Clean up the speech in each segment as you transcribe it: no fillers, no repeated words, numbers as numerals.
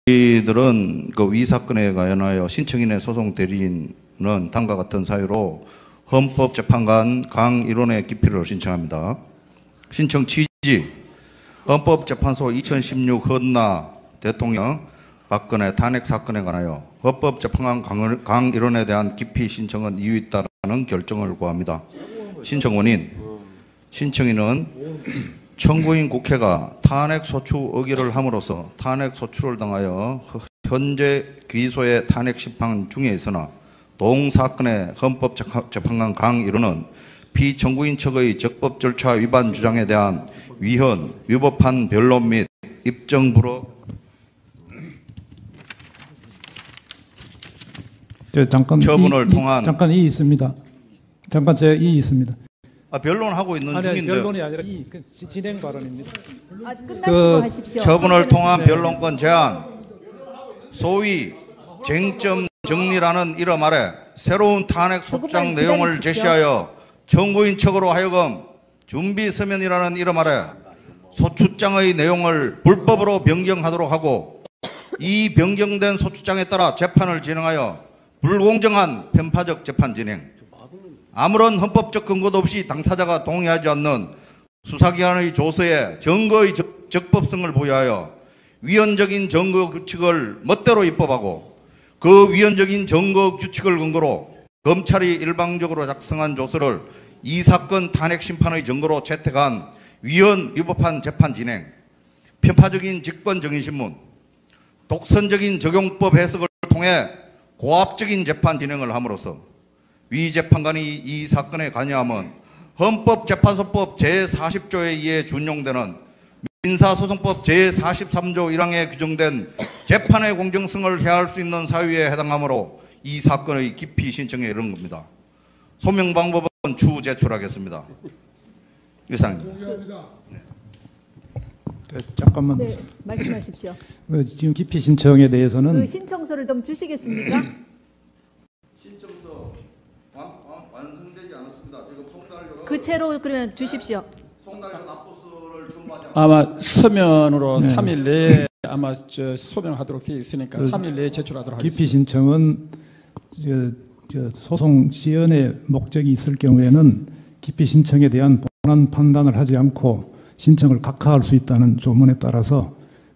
저희들은 그 위 사건에 관하여 신청인의 소송 대리인은 다음과 같은 사유로 헌법재판관 강일원의 기피를 신청합니다. 신청 취지: 헌법재판소 2016 헌나 대통령 박근혜 탄핵 사건에 관하여 헌법재판관 강일원에 대한 기피 신청은 이유 있다라는 결정을 구합니다. 신청 원인: 신청인은 청구인 국회가 탄핵 소추 의결을 함으로써 탄핵 소추를 당하여 현재 기소의 탄핵 심판 중에 있으나 동사건의 헌법재판관 강일원은 피청구인 측의 적법 절차 위반 주장에 대한 위헌, 위법한 변론 및 입증 불허. 처분을 통한 잠깐 이 있습니다. 잠깐 제 이 있습니다. 변론하고 있는 중인데. 변론이 아니라 진행 발언입니다. 끝나시고 하십시오. 처분을 통한 변론권 제한, 소위 쟁점 정리라는 이름 아래 새로운 탄핵 소장 내용을 제시하여 청구인 측으로 하여금 준비 서면이라는 이름 아래 소추장의 내용을 불법으로 변경하도록 하고, 이 변경된 소추장에 따라 재판을 진행하여 불공정한 편파적 재판 진행, 아무런 헌법적 근거도 없이 당사자가 동의하지 않는 수사기관의 조서에 증거의 적법성을 부여하여 위헌적인 증거 규칙을 멋대로 입법하고, 그 위헌적인 증거 규칙을 근거로 검찰이 일방적으로 작성한 조서를 이 사건 탄핵 심판의 증거로 채택한 위헌 위법한 재판 진행, 편파적인 직권정의신문, 독선적인 적용법 해석을 통해 고압적인 재판 진행을 함으로써 위 재판관이 이 사건에 관여함은 헌법재판소법 제40조에 의해 준용되는 민사소송법 제43조 1항에 규정된 재판의 공정성을 해할 수 있는 사유에 해당하므로 이 사건의 기피 신청에 이른 겁니다. 소명 방법은 추후 제출하겠습니다. 이상입니다. 네, 잠깐만. 네, 말씀하십시오. 지금 기피 신청에 대해서는 그 신청서를 좀 주시겠습니까? 신청서 완성되지 않았습니다. 지금 송달료로 그 채로 그러면 주십시오. 송달료 납부서를 준비하지 아마 서면으로 3일 내에 아마 소명하도록 되어 있으니까 3일 내에 제출하도록 하겠습니다. 기피 신청은 소송 지연의 목적이 있을 경우에는 기피 신청에 대한 본안 판단을 하지 않고 신청을 각하할 수 있다는 조문에 따라서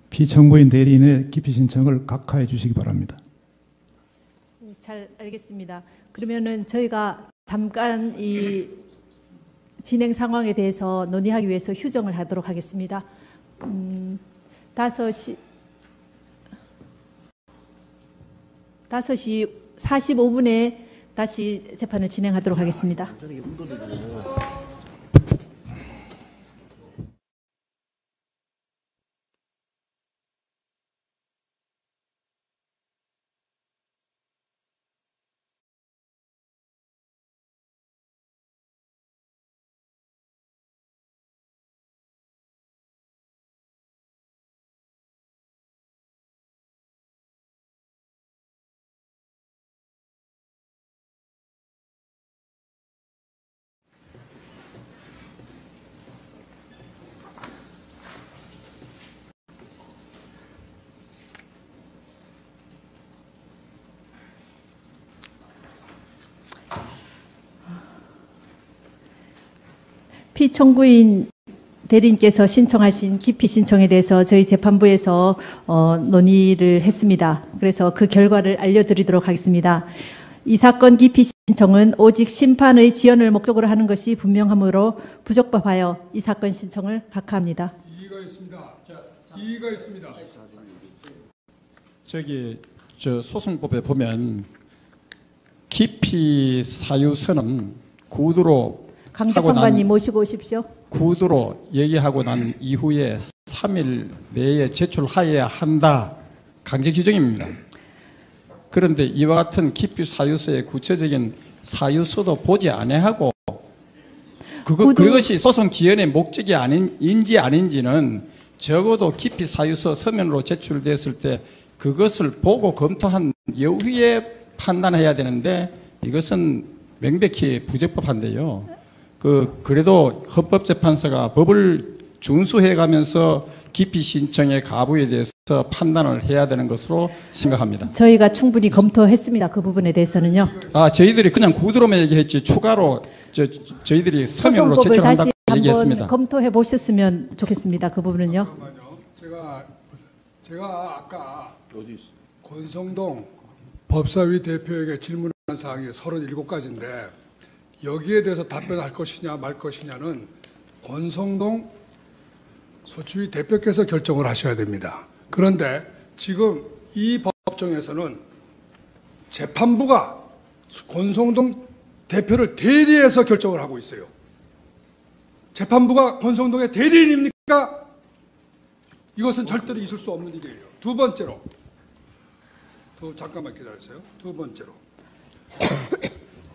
피청구인 대리인의 기피 신청을 각하해 주시기 바랍니다. 잘 알겠습니다. 그러면은 저희가 잠깐 이 진행 상황에 대해서 논의하기 위해서 휴정을 하도록 하겠습니다. 5시 45분에 다시 재판을 진행하도록 하겠습니다. 피청구인 대리인께서 신청하신 기피 신청에 대해서 저희 재판부에서 논의를 했습니다. 그래서 그 결과를 알려드리도록 하겠습니다. 이 사건 기피 신청은 오직 심판의 지연을 목적으로 하는 것이 분명하므로 부적법하여 이 사건 신청을 각하합니다. 이의가 있습니다. 이의가 있습니다. 소송법에 보면 기피 사유서는 구두로 강 재판관님 모시고 오십시오. 구두로 얘기하고 난 이후에 3일 내에 제출하여야 한다. 강제 규정입니다. 그런데 이와 같은 기피 사유서의 구체적인 사유서도 보지 아니하고 그것이 소송 지연의 목적이 아닌지 아닌지는 적어도 기피 사유서 서면으로 제출됐을 때 그것을 보고 검토한 이후에 판단해야 되는데 이것은 명백히 부적법한데요. 그래도 헌법재판소가 법을 준수해 가면서 기피 신청의 가부에 대해서 판단을 해야 되는 것으로 생각합니다. 저희가 충분히 검토했습니다. 그 부분에 대해서는요. 저희들이 그냥 구두로만 얘기했지 추가로 저희들이 서면으로 소송법을 제출한다고 다시 한번 얘기했습니다. 검토해 보셨으면 좋겠습니다. 그 부분은요. 잠깐만요. 제가 아까 권성동 법사위 대표에게 질문한 사항이 37가지인데 여기에 대해서 답변할 것이냐 말 것이냐는 권성동 소추위 대표께서 결정을 하셔야 됩니다. 그런데 지금 이 법정에서는 재판부가 권성동 대표를 대리해서 결정을 하고 있어요. 재판부가 권성동의 대리인입니까? 이것은 절대로 있을 수 없는 일이에요. 두 번째로, 잠깐만 기다리세요. 두 번째로,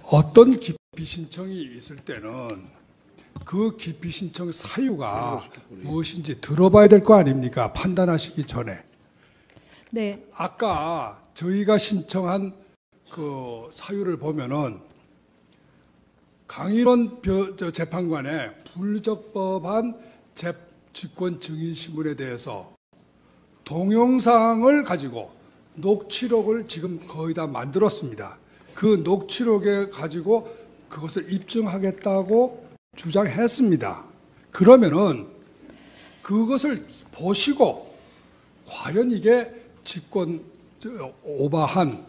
어떤 기피 신청이 있을 때는 그 기피 신청 사유가 무엇인지 들어봐야 될 거 아닙니까? 판단하시기 전에. 네. 아까 저희가 신청한 그 사유를 보면은 강일원 재판관의 불적법한 직권 증인 신문에 대해서 동영상을 가지고 녹취록을 지금 거의 다 만들었습니다. 그 녹취록에 가지고 그것을 입증하겠다고 주장했습니다. 그러면은 그것을 보시고 과연 이게 직권 오버한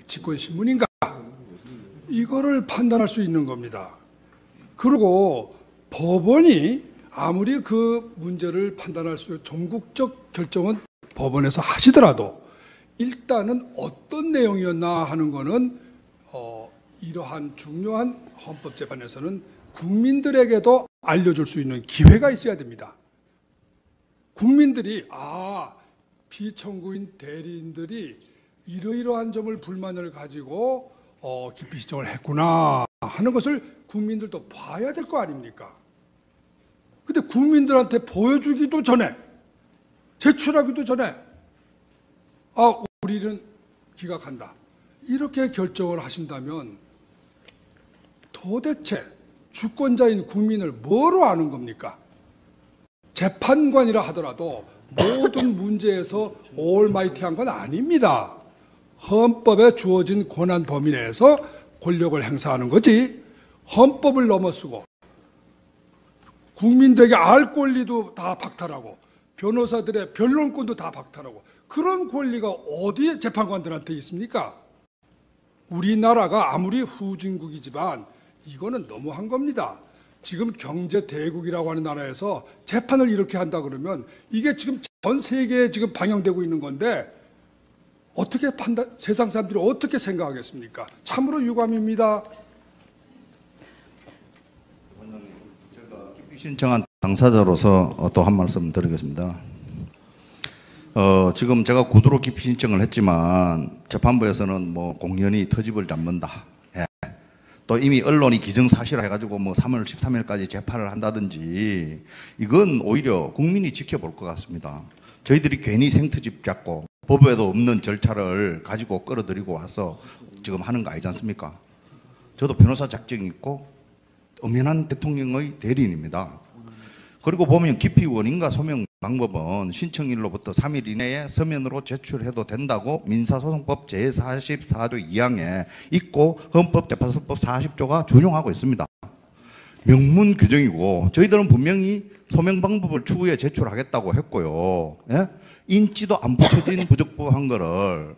직권 신문인가? 이거를 판단할 수 있는 겁니다. 그리고 법원이 아무리 그 문제를 판단할 수 전국적 결정은 법원에서 하시더라도 일단은 어떤 내용이었나 하는 거는 이러한 중요한 헌법재판에서는 국민들에게도 알려줄 수 있는 기회가 있어야 됩니다. 국민들이 피청구인 대리인들이 이러이러한 점을 불만을 가지고 기피 신청을 했구나 하는 것을 국민들도 봐야 될 거 아닙니까? 근데 국민들한테 보여주기도 전에 제출하기도 전에 우리는 기각한다 이렇게 결정을 하신다면 도대체 주권자인 국민을 뭐로 아는 겁니까? 재판관이라 하더라도 모든 문제에서 올마이티한 건 아닙니다. 헌법에 주어진 권한 범위 내에서 권력을 행사하는 거지 헌법을 넘어서고 국민들에게 알 권리도 다 박탈하고 변호사들의 변론권도 다 박탈하고 그런 권리가 어디에 재판관들한테 있습니까? 우리나라가 아무리 후진국이지만 이거는 너무한 겁니다. 지금 경제 대국이라고 하는 나라에서 재판을 이렇게 한다 그러면 이게 지금 전 세계에 지금 방영되고 있는 건데 어떻게 세상 사람들이 어떻게 생각하겠습니까? 참으로 유감입니다. 제가 기피 신청한 당사자로서 또 한 말씀 드리겠습니다. 지금 제가 구두로 기피 신청을 했지만 재판부에서는 뭐 공연히 터집을 잡는다. 예. 또 이미 언론이 기정사실화 해가지고 뭐 3월 13일까지 재판을 한다든지 이건 오히려 국민이 지켜볼 것 같습니다. 저희들이 괜히 생트집 잡고 법에도 없는 절차를 가지고 끌어들이고 와서 지금 하는 거 아니지 않습니까? 저도 변호사 자격이 있고 엄연한 대통령의 대리인입니다. 그리고 보면 기피 원인과 소명 방법은 신청일로부터 3일 이내에 서면으로 제출해도 된다고 민사소송법 제44조 2항에 있고 헌법재판소법 40조가 준용하고 있습니다. 명문 규정이고 저희들은 분명히 소명 방법을 추후에 제출하겠다고 했고요. 예? 인지도 안 붙여진 부적법한 거를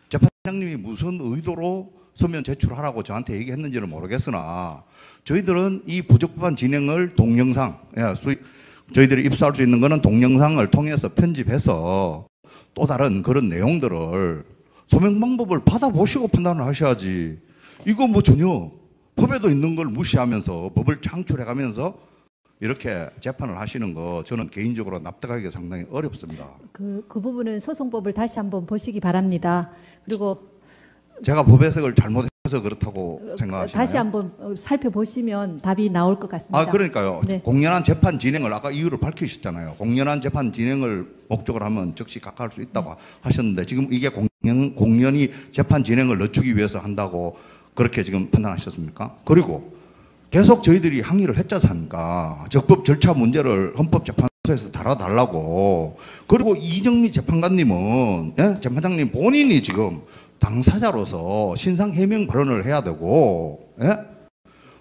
재판장님이 무슨 의도로 서면 제출하라고 저한테 얘기했는지는 모르겠으나 저희들은 이 부적법한 진행을 동영상, 저희들이 입수할 수 있는 거는 동영상을 통해서 편집해서 또 다른 그런 내용들을 소명 방법을 받아보시고 판단을 하셔야지. 이거 뭐 전혀 법에도 있는 걸 무시하면서 법을 창출해가면서 이렇게 재판을 하시는 거 저는 개인적으로 납득하기가 상당히 어렵습니다. 그 부분은 소송법을 다시 한번 보시기 바랍니다. 그리고 제가 법 해석을 잘못해서 그렇다고 생각하시나요? 다시 한번 살펴보시면 답이 나올 것 같습니다. 그러니까요. 네. 공연한 재판 진행을 아까 이유를 밝히셨잖아요. 공연한 재판 진행을 목적으로 하면 즉시 각하할 수 있다고 하셨는데 지금 이게 공연히 재판 진행을 늦추기 위해서 한다고 그렇게 지금 판단하셨습니까? 그리고 계속 저희들이 항의를 했지 않습니까? 적법 절차 문제를 헌법재판 재판소에서 다뤄달라고. 그리고 이정미 재판관님은, 예? 재판장님 본인이 지금 당사자로서 신상 해명 발언을 해야 되고, 예?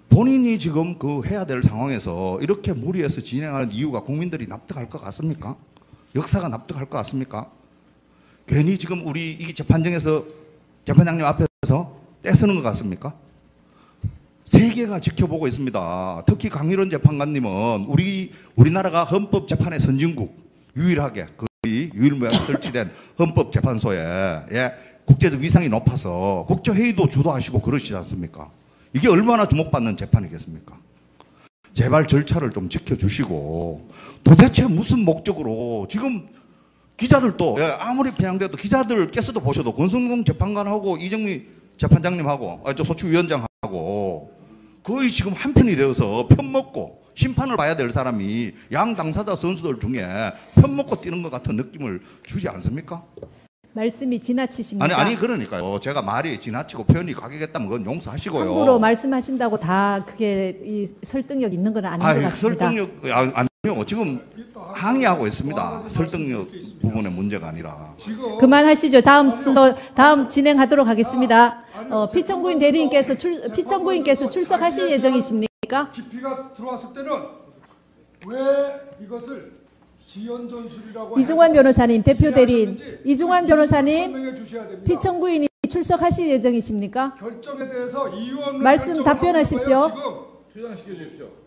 본인이 지금 그 해야 될 상황에서 이렇게 무리해서 진행하는 이유가 국민들이 납득할 것 같습니까? 역사가 납득할 것 같습니까? 괜히 지금 우리 이 재판정에서 재판장님 앞에서 떼쓰는 것 같습니까? 세계가 지켜보고 있습니다. 특히 강일원 재판관님은 우리나라가 헌법재판의 선진국, 유일하게 거의 유일무이하게 설치된 헌법재판소에, 예, 국제적 위상이 높아서 국제회의도 주도하시고 그러시지 않습니까? 이게 얼마나 주목받는 재판이겠습니까? 제발 절차를 좀 지켜주시고, 도대체 무슨 목적으로 지금 기자들도, 예, 아무리 편향돼도 기자들께서도 보셔도 권성동 재판관하고 이정미 재판장님하고, 저 소추위원장하고 거의 지금 한편이 되어서 편먹고 심판을 봐야 될 사람이 양 당사자 선수들 중에 편먹고 뛰는 것 같은 느낌을 주지 않습니까? 말씀이 지나치십니다. 아니 그러니까요. 제가 말이 지나치고 표현이 과격했다면 그건 용서하시고요. 함부로 말씀하신다고 다 그게 이 설득력 있는 건 아닌 것 같습니다. 설득력 아니요. 지금 항의하고 있습니다. 설득력 부분의 문제가 아니라. 그만하시죠. 다음 순서 다음 진행하도록 하겠습니다. 피청구인 대리인께서 피청구인께서 출석하실 예정이십니까? 깊이가 들어왔을 때는 왜 이것을 지연 전술이라고 이중환 변호사님, 대표 대리인 이중환 변호사님, 설명해 주셔야 됩니다. 피청구인이 출석하실 예정이십니까? 결정에 대해서 이유 없는 말씀 결정을 답변하십시오. 하고 있고요, 지금. 퇴장시켜 주십시오.